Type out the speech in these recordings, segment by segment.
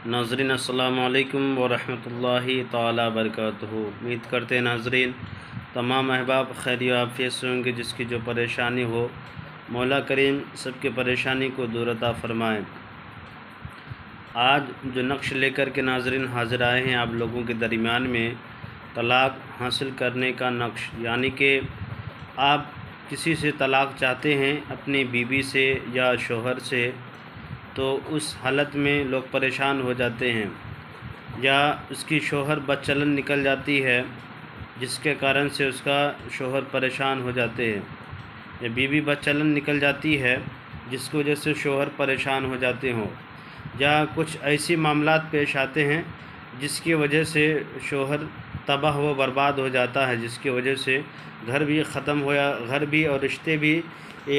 नाज़रीन अस्सलामु अलैकुम वरहमतुल्लाहि ताला बरकातुहू। उम्मीद करते हैं नाज़रीन तमाम अहबाब खैर आफ़ियत से होंगे। जिसकी जो परेशानी हो मौला करीम सबके परेशानी को दूर अता फ़रमाएँ। आज जो नक्श लेकर के नाज़रीन हाज़िर आए हैं आप लोगों के दरमियान में, तलाक़ हासिल करने का नक्श, यानी कि आप किसी से तलाक़ चाहते हैं अपनी बीवी से या शोहर से, तो उस हालत में लोग परेशान हो जाते हैं, या उसकी शोहर बदचलन निकल जाती है जिसके कारण से उसका शोहर परेशान हो जाते हैं, या बीवी बदचलन निकल जाती है जिसकी वजह से शोहर परेशान हो जाते हों, या कुछ ऐसी मामलात पेश आते हैं जिसकी वजह से शोहर तबाह व बर्बाद हो जाता है, जिसकी वजह से घर भी और रिश्ते भी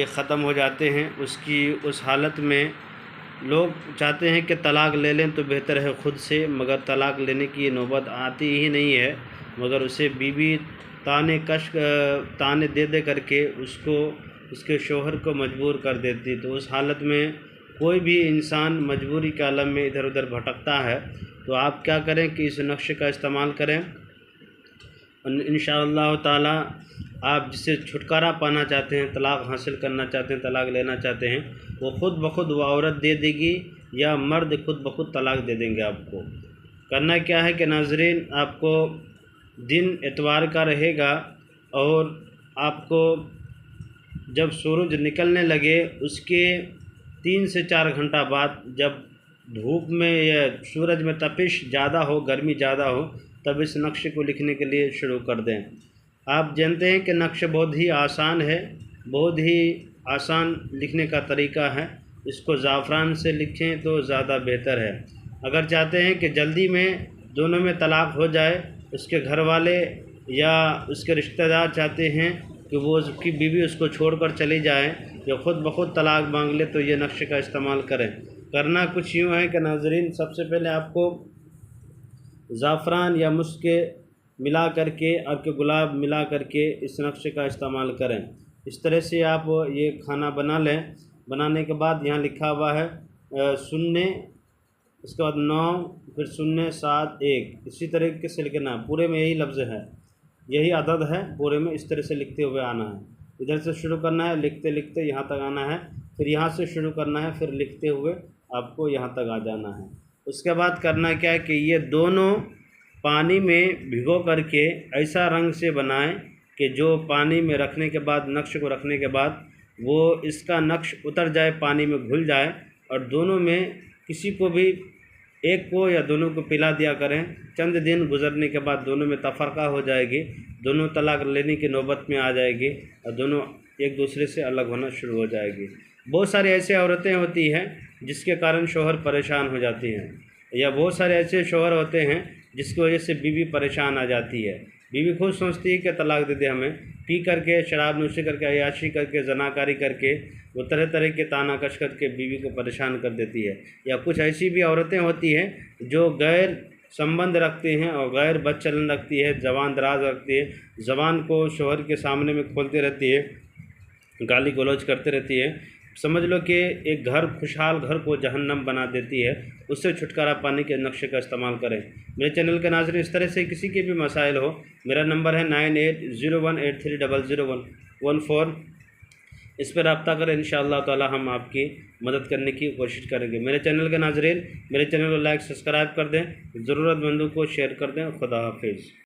ख़त्म हो जाते हैं। उस हालत में लोग चाहते हैं कि तलाक़ ले लें तो बेहतर है ख़ुद से, मगर तलाक़ लेने की नौबत आती ही नहीं है, मगर उसे बीवी ताने दे करके उसके शोहर को मजबूर कर देती। तो उस हालत में कोई भी इंसान मजबूरी के आलम में इधर उधर भटकता है। तो आप क्या करें कि इस नक्श का इस्तेमाल करें। इंशाअल्लाह ताला आप जिससे छुटकारा पाना चाहते हैं, तलाक़ हासिल करना चाहते हैं, तलाक़ लेना चाहते हैं, वो ख़ुद ब खुद वो औरत दे देगी या मर्द खुद ब खुद तलाक़ दे देंगे। आपको करना क्या है कि नाज़रीन, आपको दिन एतवार का रहेगा और आपको जब सूरज निकलने लगे उसके 3 से 4 घंटा बाद, जब धूप में या सूरज में तपिश ज़्यादा हो, गर्मी ज़्यादा हो, तब इस नक्श को लिखने के लिए शुरू कर दें। आप जानते हैं कि नक्श बहुत ही आसान है, बहुत ही आसान लिखने का तरीका है। इसको ज़ाफ़रान से लिखें तो ज़्यादा बेहतर है। अगर चाहते हैं कि जल्दी में दोनों में तलाक़ हो जाए, उसके घर वाले या उसके रिश्तेदार चाहते हैं कि वो उसकी बीवी उसको छोड़कर चली जाए या ख़ुद ब खुद तलाक़ मांग ले, तो ये नक्श का इस्तेमाल करें। करना कुछ यूँ है कि नाज़रीन, सबसे पहले आपको ज़ाफ़रान या मुस्के मिला करके और के गुलाब मिला करके इस नक्श का इस्तेमाल करें। इस तरह से आप ये खाना बना लें। बनाने के बाद यहाँ लिखा हुआ है 0, उसके बाद 9, फिर 0, 7, 1, इसी तरीके से लिखना। पूरे में यही लफ्ज़ है, यही अदद है, पूरे में इस तरह से लिखते हुए आना है। इधर से शुरू करना है, लिखते लिखते यहाँ तक आना है, फिर यहाँ से शुरू करना है, फिर लिखते हुए आपको यहाँ तक आ जाना है। उसके बाद करना क्या है कि ये दोनों पानी में भिगो करके ऐसा रंग से बनाएं कि जो पानी में रखने के बाद, नक्श को रखने के बाद, वो इसका नक्श उतर जाए, पानी में घुल जाए, और दोनों में किसी को भी एक को या दोनों को पिला दिया करें। चंद दिन गुजरने के बाद दोनों में तफ़रक़ा हो जाएगी, दोनों तलाक़ लेने की नौबत में आ जाएगी और दोनों एक दूसरे से अलग होना शुरू हो जाएगी। बहुत सारी ऐसी औरतें होती हैं जिसके कारण शोहर परेशान हो जाती हैं, या बहुत सारे ऐसे शोहर होते हैं जिसकी वजह से बीवी परेशान आ जाती है। बीवी खुद सोचती है कि तलाक़ दे दे हमें, पी करके, शराब नोशी करके, अय्याशी करके, जनाकारी करके, वो तरह तरह के ताना कश करके बीवी को परेशान कर देती है। या कुछ ऐसी भी औरतें होती हैं जो गैर संबंध रखती हैं और गैर बदचलन रखती है, ज़बान दराज रखती है, ज़बान को शोहर के सामने में खोलती रहती है, गाली गलौज करती रहती है। समझ लो कि एक खुशहाल घर को जहन्नम बना देती है। उससे छुटकारा पाने के नक्शे का इस्तेमाल करें। मेरे चैनल के नाज़रीन, इस तरह से किसी के भी मसाइल हो, मेरा नंबर है 9801830014। इस पर रब्ता करें, इंशाअल्लाह ताला हम आपकी मदद करने की कोशिश करेंगे। मेरे चैनल के नाज़रीन, मेरे चैनल को लाइक सब्सक्राइब कर दें, ज़रूरतमंदों को शेयर कर दें। खुदा हाफिज़।